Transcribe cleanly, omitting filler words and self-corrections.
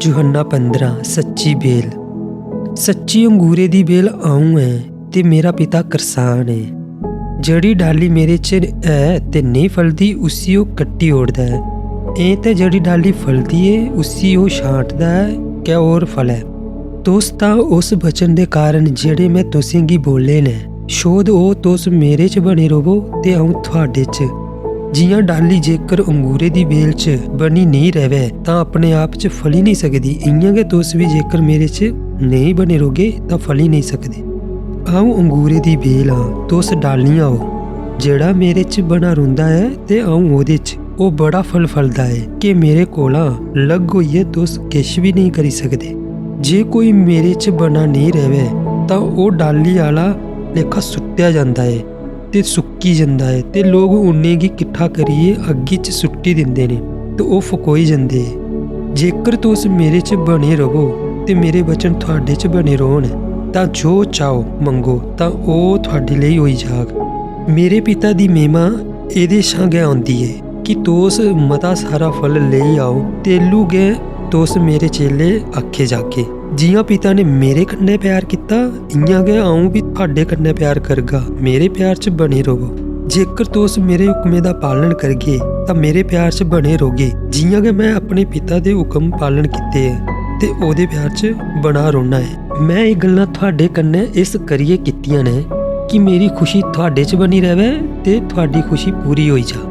यूहन्ना 15 सच्ची बेल। सच्ची अंगूरे दी बेल आऊँ है ते मेरा पिता करसान है। जड़ी डाली मेरे च है ते नहीं फलदी उसी ओ कट्टी ओड़दा है। ऐ ते जड़ी डाली फलदी है उसी ओ छांटदा है कि और फलै। तुस तां उस वचन दे कारण जेड़े मैं तुसेंगी बोले ने शोध ओ तुस मेरे च बने रवो ते आऊँ तुहाडे च। जियां डाली जेकर अंगूरे दी बेल च बनी नहीं रहे तां अपने आप च फली नहीं सकदी, इयां गै तुस भी जेकर मेरे च नहीं बने रहोगे तां फली नहीं सकदे। आऊँ अंगूरे दी बेल हाँ, तुस डालियां हो। जेड़ा मेरे च बना रौंदा है ते आऊँ ओहदे च, ओह बड़ा फल फलदा है कि मेरे कोला लग होइए तुस किश भी नहीं करी सकदे। जे कोई मेरे च बना नहीं रहे तां ओह डाली आला लेखा सुट्टिया जांदा है ते सुक्की जांदा है ते लोग उन्हें गी किट्ठा करिए अग्गी च सुट्टी दिंदे ने ते ओह फकोई जांदे। जेकर तुस मेरे च बने रवो ते मेरे वचन तुहाडे च बने रौहन तां जो चाहो मंगो तां ओह तुहाडे लेई होई जाग। मेरे पिता दी महिमा एहदे शा गै आउंदी है कि तुस मता सारा फल लेई आओ तेलू गै तुस मेरे चेले आखे जागे। जियां पिता ने मेरे कन्नै प्यार किता इयां गै आऊँ भी तुहाडे कन्नै प्यार करगा। मेरे प्यार च बने रवो। जेकर तुस मेरे हुक्में दा पालन करगे तां मेरे प्यार च बने रहोगे, जियां गै मैं अपने पिता दे हुक्म पालन कीते है ते ओहदे प्यार च बना रौह्ना है। मैं एह गल्लां तुहाडे कन्नै इस करियै कीतियां ने कि मेरी खुशी तुहाडे च बनी रहे ते तुहाडी खुशी पूरी होई जा।